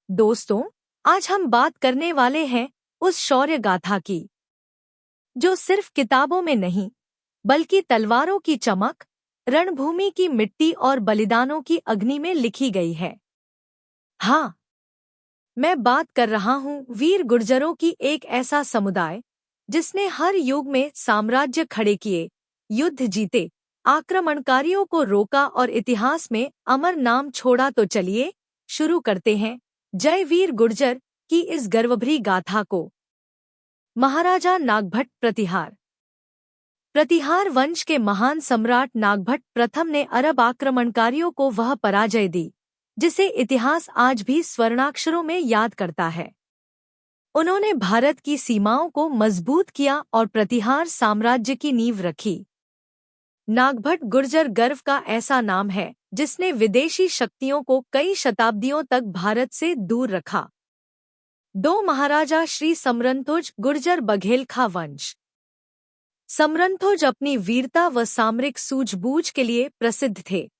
दोस्तों, आज हम बात करने वाले हैं उस शौर्य गाथा की जो सिर्फ किताबों में नहीं बल्कि तलवारों की चमक, रणभूमि की मिट्टी और बलिदानों की अग्नि में लिखी गई है। हाँ, मैं बात कर रहा हूँ वीर गुर्जरों की एक ऐसा समुदाय जिसने हर युग में साम्राज्य खड़े किए, युद्ध जीते, आक्रमणकारियों को रोका और इतिहास में अमर नाम छोड़ा। तो चलिए शुरू करते हैं जय वीर गुर्जर की इस गर्वभरी गाथा को। महाराजा नागभट्ट प्रतिहार। प्रतिहार वंश के महान सम्राट नागभट्ट प्रथम ने अरब आक्रमणकारियों को वह पराजय दी जिसे इतिहास आज भी स्वर्णाक्षरों में याद करता है। उन्होंने भारत की सीमाओं को मजबूत किया और प्रतिहार साम्राज्य की नींव रखी। नागभट्ट गुर्जर गर्व का ऐसा नाम है जिसने विदेशी शक्तियों को कई शताब्दियों तक भारत से दूर रखा। दो महाराजा श्री समरंथोज गुर्जर बघेलखा वंश। समरंथोज अपनी वीरता व सामरिक सूझबूझ के लिए प्रसिद्ध थे।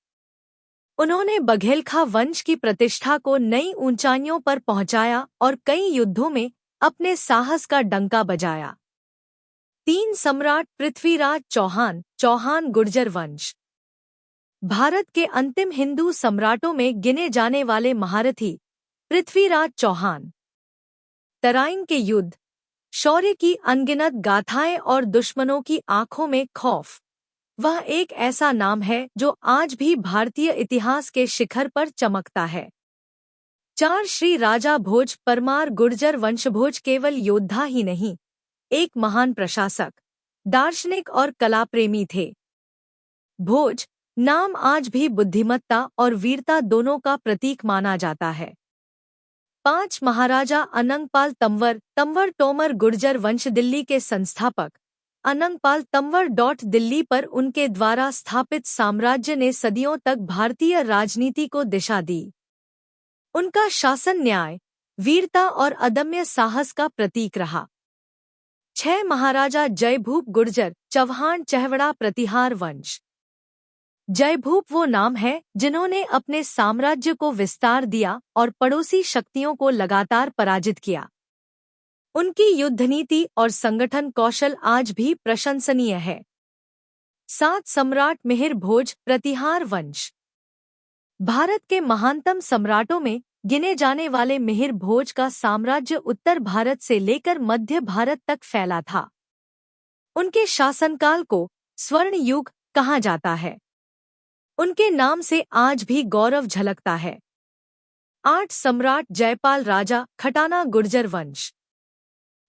उन्होंने बघेलखा वंश की प्रतिष्ठा को नई ऊंचाइयों पर पहुंचाया और कई युद्धों में अपने साहस का डंका बजाया। तीन सम्राट पृथ्वीराज चौहान, चौहान गुर्जर वंश। भारत के अंतिम हिंदू सम्राटों में गिने जाने वाले महारथी पृथ्वीराज चौहान। तराइन के युद्ध, शौर्य की अनगिनत गाथाएं और दुश्मनों की आंखों में खौफ, वह एक ऐसा नाम है जो आज भी भारतीय इतिहास के शिखर पर चमकता है। चार श्री राजा भोज परमार गुर्जर वंशभोज केवल योद्धा ही नहीं, एक महान प्रशासक, दार्शनिक और कलाप्रेमी थे। भोज नाम आज भी बुद्धिमत्ता और वीरता दोनों का प्रतीक माना जाता है। पांच महाराजा अनंगपाल तंवर, तंवर तोमर गुर्जर वंश दिल्ली के संस्थापक अनंगपाल तंवर दिल्ली पर उनके द्वारा स्थापित साम्राज्य ने सदियों तक भारतीय राजनीति को दिशा दी। उनका शासन न्याय, वीरता और अदम्य साहस का प्रतीक रहा। छह महाराजा जयभूप गुर्जर चव्हाण चहवड़ा प्रतिहार वंश। जयभूप वो नाम है जिन्होंने अपने साम्राज्य को विस्तार दिया और पड़ोसी शक्तियों को लगातार पराजित किया। उनकी युद्धनीति और संगठन कौशल आज भी प्रशंसनीय है। सात सम्राट मिहिर भोज प्रतिहार वंश। भारत के महानतम सम्राटों में गिने जाने वाले मिहिर भोज का साम्राज्य उत्तर भारत से लेकर मध्य भारत तक फैला था। उनके शासनकाल को स्वर्ण युग कहा जाता है। उनके नाम से आज भी गौरव झलकता है। आठ सम्राट जयपाल राजा खटाना गुर्जर वंश।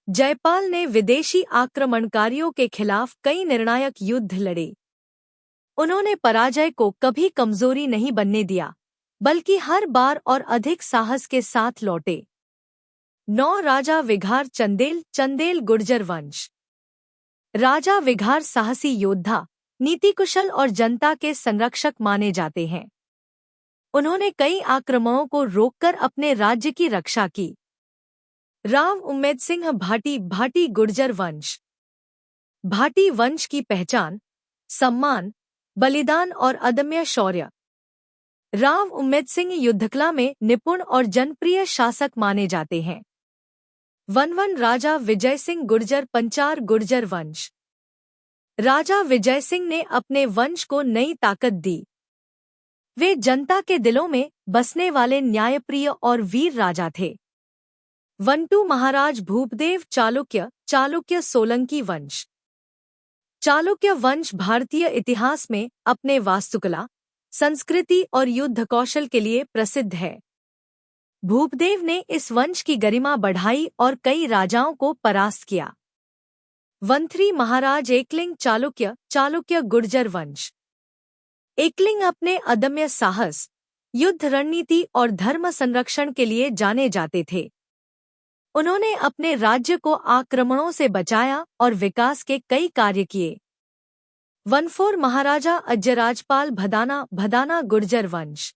जयपाल ने विदेशी आक्रमणकारियों के खिलाफ कई निर्णायक युद्ध लड़े। उन्होंने पराजय को कभी कमजोरी नहीं बनने दिया, बल्कि हर बार और अधिक साहस के साथ लौटे। नौ राजा विघार चंदेल, चंदेल गुर्जर वंश। राजा विघार साहसी योद्धा, नीतिकुशल और जनता के संरक्षक माने जाते हैं। उन्होंने कई आक्रमणों को रोककर अपने राज्य की रक्षा की। राव उम्मेद सिंह भाटी, भाटी गुर्जर वंश। भाटी वंश की पहचान सम्मान, बलिदान और अदम्य शौर्य। राव उम्मेद सिंह युद्धकला में निपुण और जनप्रिय शासक माने जाते हैं। वन राजा विजय सिंह गुर्जर पंचार गुर्जर वंश। राजा विजय सिंह ने अपने वंश को नई ताकत दी। वे जनता के दिलों में बसने वाले न्यायप्रिय और वीर राजा थे। वंटू महाराज भूपदेव चालुक्य, चालुक्य सोलंकी वंश। चालुक्य वंश भारतीय इतिहास में अपने वास्तुकला, संस्कृति और युद्ध कौशल के लिए प्रसिद्ध है। भूपदेव ने इस वंश की गरिमा बढ़ाई और कई राजाओं को परास्त किया। वंथरी महाराज एकलिंग चालुक्य, चालुक्य गुर्जर वंश। एकलिंग अपने अदम्य साहस, युद्ध रणनीति और धर्म संरक्षण के लिए जाने जाते थे। उन्होंने अपने राज्य को आक्रमणों से बचाया और विकास के कई कार्य किए। वनफोर महाराजा अज्जराजपाल भदाना, भदाना गुर्जर वंश।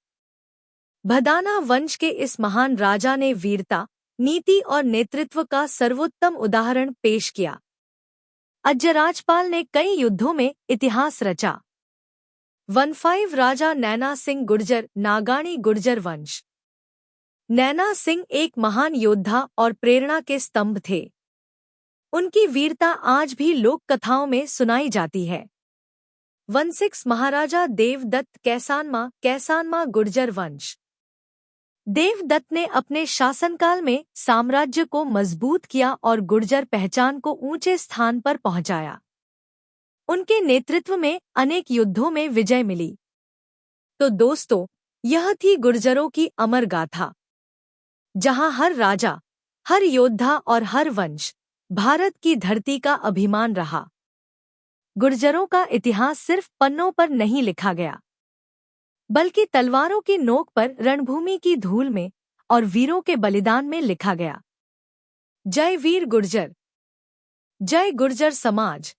भदाना वंश के इस महान राजा ने वीरता, नीति और नेतृत्व का सर्वोत्तम उदाहरण पेश किया। अज्जराजपाल ने कई युद्धों में इतिहास रचा। 15 राजा नैना सिंह गुर्जर, नागानी गुर्जर वंश। नैना सिंह एक महान योद्धा और प्रेरणा के स्तंभ थे। उनकी वीरता आज भी लोक कथाओं में सुनाई जाती है। 16 महाराजा देवदत्त कैसानमा गुर्जर वंश। देवदत्त ने अपने शासनकाल में साम्राज्य को मजबूत किया और गुर्जर पहचान को ऊंचे स्थान पर पहुंचाया। उनके नेतृत्व में अनेक युद्धों में विजय मिली। तो दोस्तों, यह थी गुर्जरों की अमर गाथा, जहां हर राजा, हर योद्धा और हर वंश भारत की धरती का अभिमान रहा। गुर्जरों का इतिहास सिर्फ पन्नों पर नहीं लिखा गया, बल्कि तलवारों की नोक पर रणभूमि की धूल में और वीरों के बलिदान में लिखा गया। जय वीर गुर्जर, जय गुर्जर समाज।